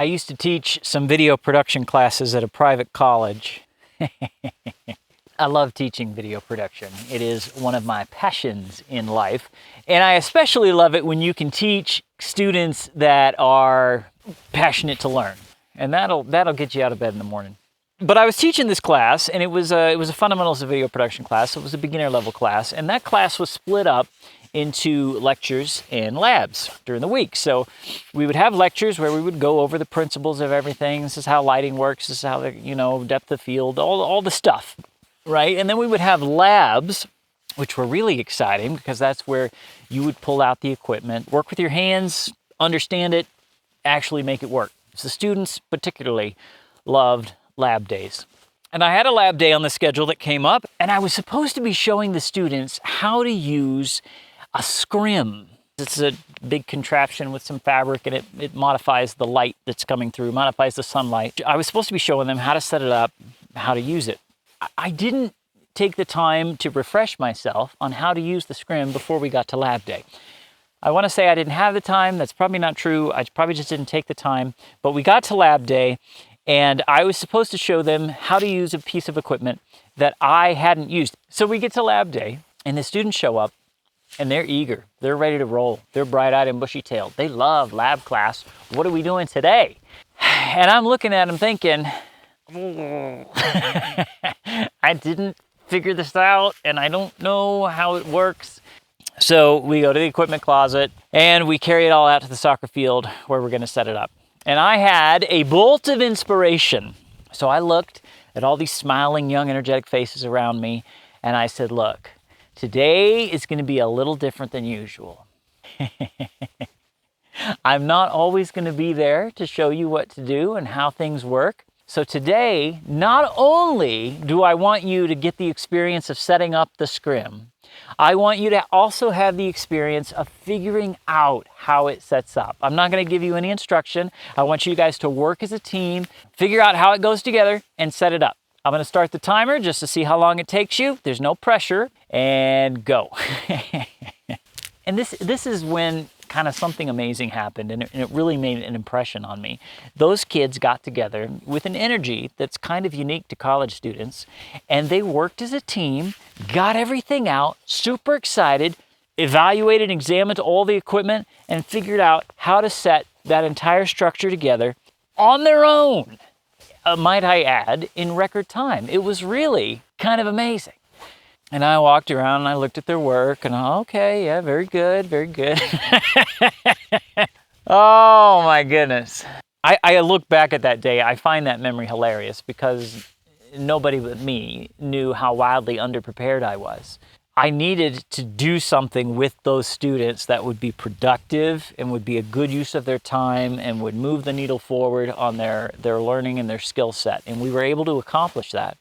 I used to teach some video production classes at a private college. I love teaching video production. It is one of my passions in life. And I especially love it when you can teach students that are passionate to learn. And that'll get you out of bed in the morning. But I was teaching this class, and it was a fundamentals of video production class. It was a beginner level class, and that class was split up into lectures and labs during the week. So we would have lectures where we would go over the principles of everything. This is how lighting works. This is how the depth of field, all the stuff. Right? And then we would have labs, which were really exciting because that's where you would pull out the equipment, work with your hands, understand it, actually make it work. So the students particularly loved lab days. And I had a lab day on the schedule that came up, and I was supposed to be showing the students how to use a scrim. It's a big contraption with some fabric, and it modifies the light that's coming through, modifies the sunlight. I was supposed to be showing them how to set it up, how to use it. I didn't take the time to refresh myself on how to use the scrim before we got to lab day. I want to say I didn't have the time. That's probably not true. I probably just didn't take the time. But we got to lab day, and I was supposed to show them how to use a piece of equipment that I hadn't used. So we get to lab day, and the students show up, and they're eager. They're ready to roll. They're bright-eyed and bushy-tailed. They love lab class. What are we doing today? And I'm looking at them thinking, I didn't figure this out, and I don't know how it works. So we go to the equipment closet, and we carry it all out to the soccer field where we're going to set it up. And I had a bolt of inspiration. So I looked at all these smiling, young, energetic faces around me, and I said, look, today is going to be a little different than usual. I'm not always going to be there to show you what to do and how things work. So today, not only do I want you to get the experience of setting up the scrim, I want you to also have the experience of figuring out how it sets up. I'm not going to give you any instruction. I want you guys to work as a team, figure out how it goes together, and set it up. I'm going to start the timer just to see how long it takes you. There's no pressure, and go. And this is when kind of something amazing happened, and it really made an impression on me. Those kids got together with an energy that's kind of unique to college students, and they worked as a team, got everything out, super excited, evaluated, examined all the equipment, and figured out how to set that entire structure together on their own, might I add, in record time. It was really kind of amazing. And I walked around and I looked at their work and, okay, yeah, very good, very good. Oh my goodness. I look back at that day, I find that memory hilarious because nobody but me knew how wildly underprepared I was. I needed to do something with those students that would be productive and would be a good use of their time and would move the needle forward on their learning and their skill set. And we were able to accomplish that.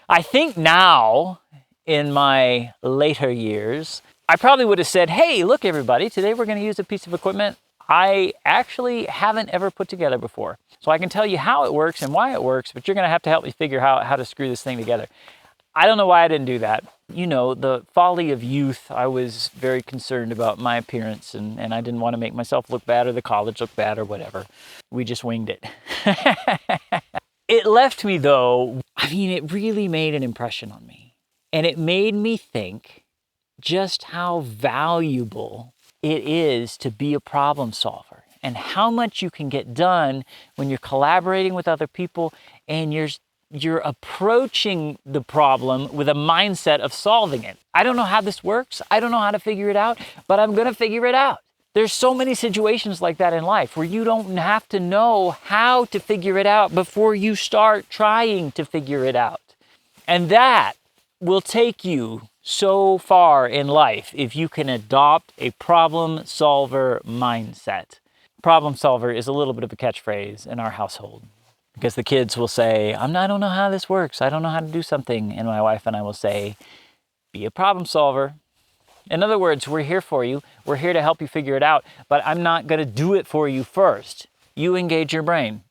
I think now, in my later years, I probably would have said, hey, look everybody, today we're going to use a piece of equipment I actually haven't ever put together before. So I can tell you how it works and why it works, but you're going to have to help me figure out how to screw this thing together. I don't know why I didn't do that. You know, the folly of youth, I was very concerned about my appearance and I didn't want to make myself look bad or the college look bad or whatever. We just winged it. It left me though, it really made an impression on me. And it made me think just how valuable it is to be a problem solver and how much you can get done when you're collaborating with other people and you're approaching the problem with a mindset of solving it. I don't know how this works. I don't know how to figure it out, but I'm going to figure it out. There's so many situations like that in life where you don't have to know how to figure it out before you start trying to figure it out. And that will take you so far in life if you can adopt a problem solver mindset. Problem solver is a little bit of a catchphrase in our household because the kids will say, I don't know how this works. I don't know how to do something. And my wife and I will say, be a problem solver. In other words, we're here for you. We're here to help you figure it out, but I'm not going to do it for you first. You engage your brain.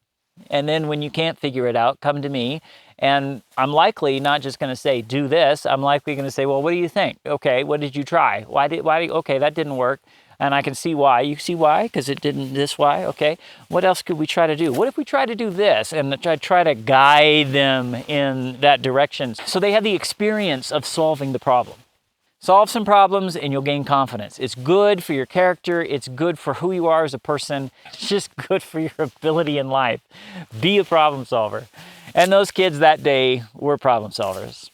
And then when you can't figure it out, come to me. And I'm likely not just going to say, do this. I'm likely going to say, well, what do you think? Okay, what did you try? Okay, that didn't work. And I can see why. You see why? Because it didn't this why? Okay. What else could we try to do? What if we try to do this and try to guide them in that direction so they have the experience of solving the problem? Solve some problems and you'll gain confidence. It's good for your character. It's good for who you are as a person. It's just good for your ability in life. Be a problem solver. And those kids that day were problem solvers.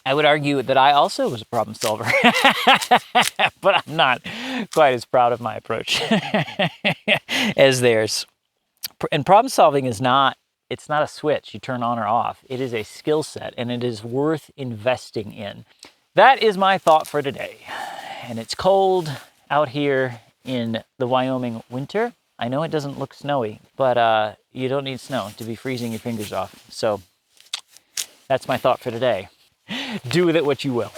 I would argue that I also was a problem solver, but I'm not quite as proud of my approach as theirs. And problem solving is it's not a switch you turn on or off. It is a skill set and it is worth investing in. That is my thought for today. And it's cold out here in the Wyoming winter. I know it doesn't look snowy, but you don't need snow to be freezing your fingers off. So that's my thought for today. Do with it what you will.